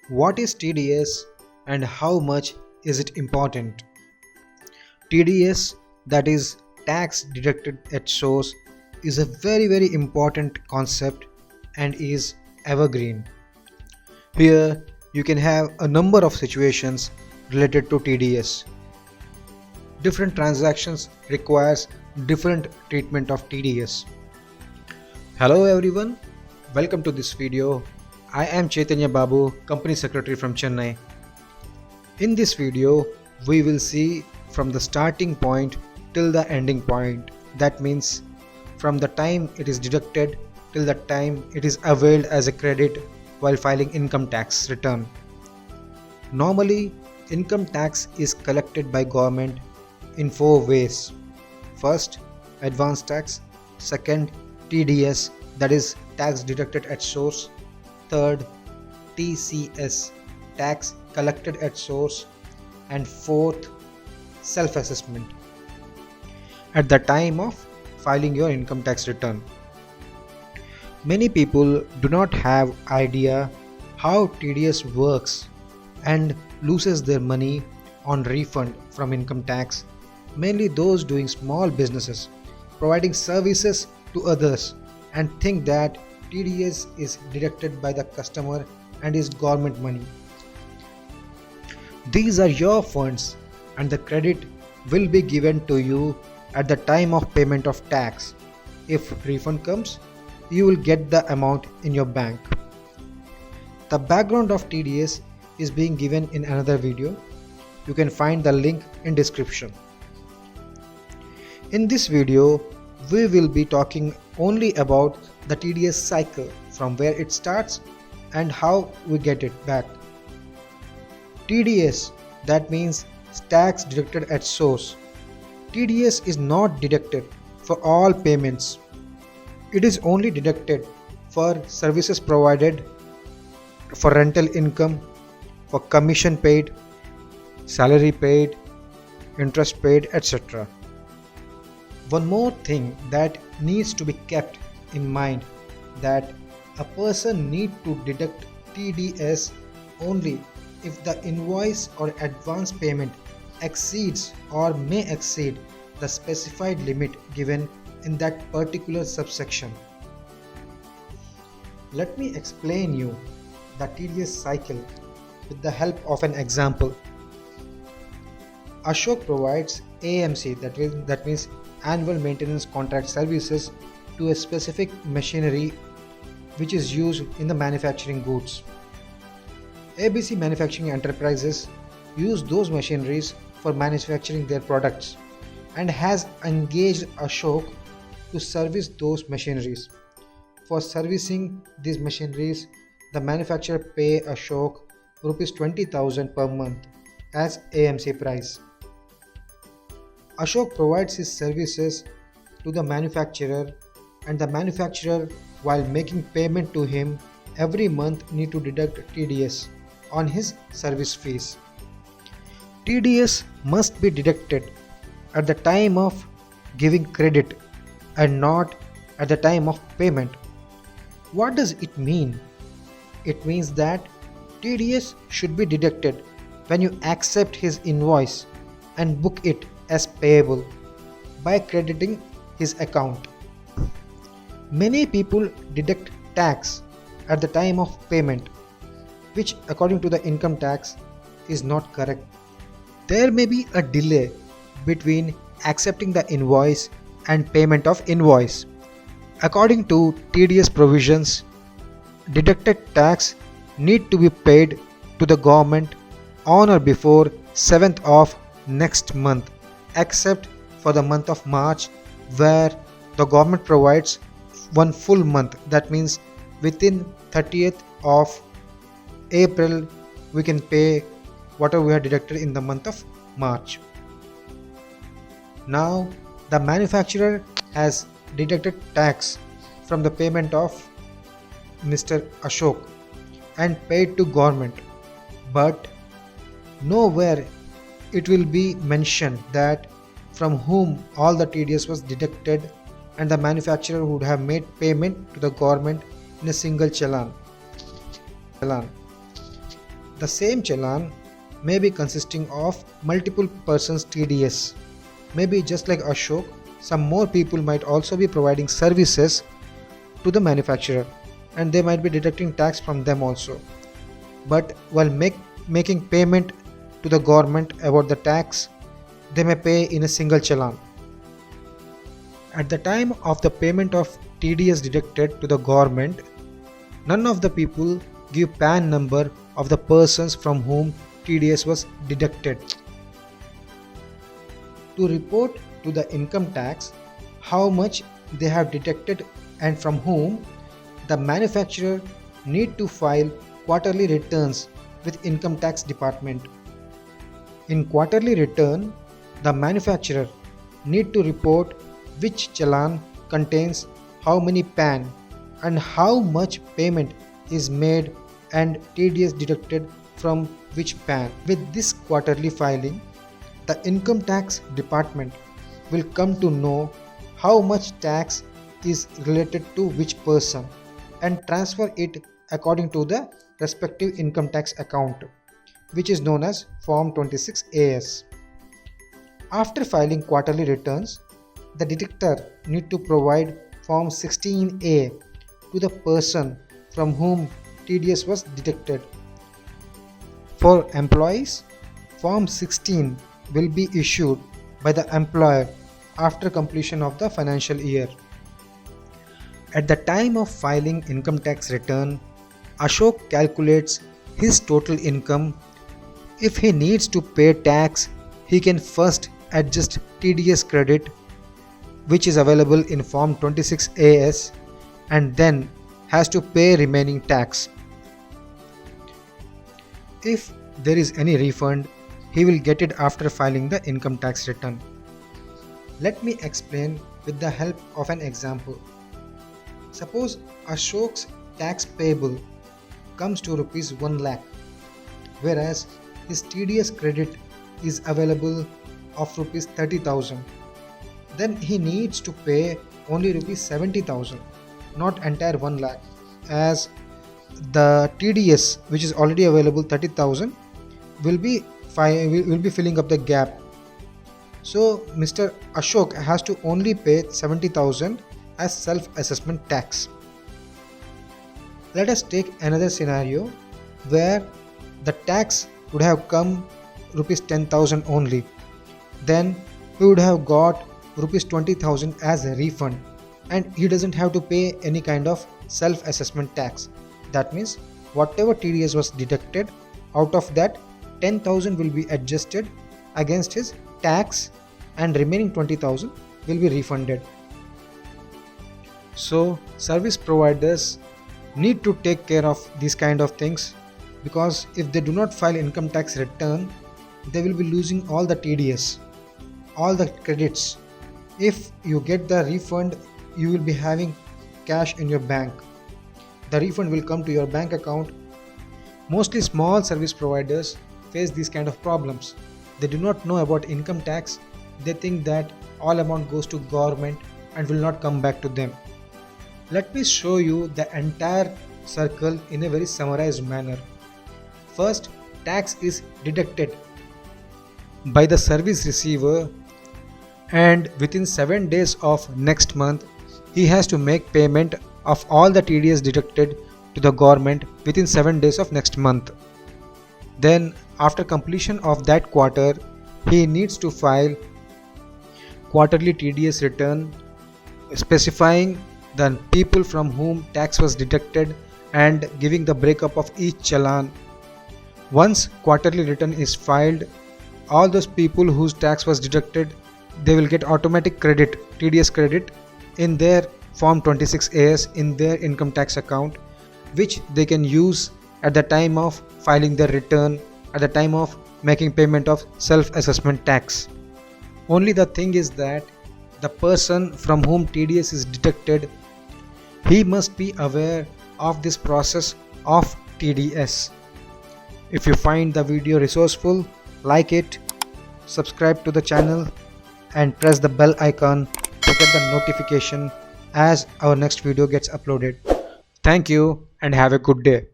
What is TDS and how much is it important? TDS, that is tax deducted at source, is a very important concept and is evergreen. Here you can have a number of situations related to TDS. Different transactions requires different treatment of TDS. Hello everyone, welcome to this video. I am Chaitanya Babu, Company Secretary from Chennai. In this video, we will see from the starting point till the ending point. That means from the time it is deducted till the time it is availed as a credit while filing income tax return. Normally, income tax is collected by government in four ways. First, advance tax. Second, TDS, that is tax deducted at source. Third, TCS, tax collected at source. And fourth, self-assessment at the time of filing your income tax return. Many people do not have idea how TDS works and loses their money on refund from income tax, mainly those doing small businesses, providing services to others and think that TDS is deducted by the customer and is government money. These are your funds and the credit will be given to you at the time of payment of tax. If refund comes, you will get the amount in your bank. The background of TDS is being given in another video. You can find the link in description. In this video, we will be talking only about the TDS cycle, from where it starts and how we get it back. TDS, that means tax deducted at source. TDS is not deducted for all payments. It is only deducted for services provided, for rental income, for commission paid, salary paid, interest paid, etc. One more thing that needs to be kept in mind, that a person need to deduct TDS only if the invoice or advance payment exceeds or may exceed the specified limit given in that particular subsection. Let me explain you the TDS cycle with the help of an example. Ashok provides AMC, that means annual maintenance contract services, to a specific machinery which is used in the manufacturing goods. ABC Manufacturing Enterprises use those machineries for manufacturing their products and has engaged Ashok to service those machineries. For servicing these machineries, the manufacturer pay Ashok Rs 20,000 per month as AMC price. Ashok provides his services to the manufacturer, and the manufacturer, while making payment to him every month, need to deduct TDS on his service fees. TDS must be deducted at the time of giving credit and not at the time of payment. What does it mean? It means that TDS should be deducted when you accept his invoice and book it as payable by crediting his account. Many people deduct tax at the time of payment, which according to the income tax is not correct. There may be a delay between accepting the invoice and payment of invoice. According to TDS provisions, deducted tax need to be paid to the government on or before 7th of next month, except for the month of March, where the government provides one full month. That means within 30th of April we can pay whatever we have deducted in the month of March. Now the manufacturer has deducted tax from the payment of Mr. Ashok and paid to government, but nowhere it will be mentioned that from whom all the TDS was deducted, and the manufacturer would have made payment to the government in a single challan. The same challan may be consisting of multiple persons TDS. Maybe just like Ashok, some more people might also be providing services to the manufacturer and they might be deducting tax from them also. But while making payment to the government about the tax, they may pay in a single challan. At the time of the payment of TDS deducted to the government, none of the people give PAN number of the persons from whom TDS was deducted. To report to the income tax how much they have deducted and from whom, the manufacturer need to file quarterly returns with income tax department. In quarterly return, the manufacturer need to report which challan contains how many PAN and how much payment is made and TDS deducted from which PAN. With this quarterly filing, the income tax department will come to know how much tax is related to which person and transfer it according to the respective income tax account, which is known as Form 26AS. After filing quarterly returns, the deductor need to provide Form 16A to the person from whom TDS was deducted. For employees, Form 16 will be issued by the employer after completion of the financial year. At the time of filing income tax return, Ashok calculates his total income. If he needs to pay tax, he can first adjust TDS credit, which is available in Form 26AS, and then has to pay remaining tax. If there is any refund, he will get it after filing the income tax return. Let me explain with the help of an example. Suppose Ashok's tax payable comes to rupees 1 lakh, whereas his TDS credit is available of rupees 30,000. Then he needs to pay only rupees 70,000, not entire 1 lakh, as the TDS which is already available 30,000 will be filling up the gap. So Mr. Ashok has to only pay 70,000 as self-assessment tax. Let us take another scenario where the tax would have come rupees 10,000 only. Then he would have got rupees 20,000 as a refund and he doesn't have to pay any kind of self-assessment tax. That means whatever TDS was deducted, out of that 10,000 will be adjusted against his tax and remaining 20,000 will be refunded. So service providers need to take care of these kind of things, because if they do not file income tax return, they will be losing all the TDS, all the credits. If you get the refund, you will be having cash in your bank. The refund will come to your bank account. Mostly small service providers face these kind of problems. They do not know about income tax. They think that all amount goes to government and will not come back to them. Let me show you the entire circle in a very summarized manner. First, tax is deducted by the service receiver, and within 7 days of next month, he has to make payment of all the TDS deducted to the government within 7 days of next month. Then after completion of that quarter, he needs to file quarterly TDS return specifying the people from whom tax was deducted and giving the breakup of each challan. Once quarterly return is filed, all those people whose tax was deducted, they will get automatic credit, TDS credit, in their Form 26AS in their income tax account, which they can use at the time of filing their return, at the time of making payment of self-assessment tax. Only the thing is that the person from whom TDS is deducted, he must be aware of this process of TDS. If you find the video resourceful, like it, subscribe to the channel and press the bell icon to get the notification as our next video gets uploaded. Thank you and have a good day.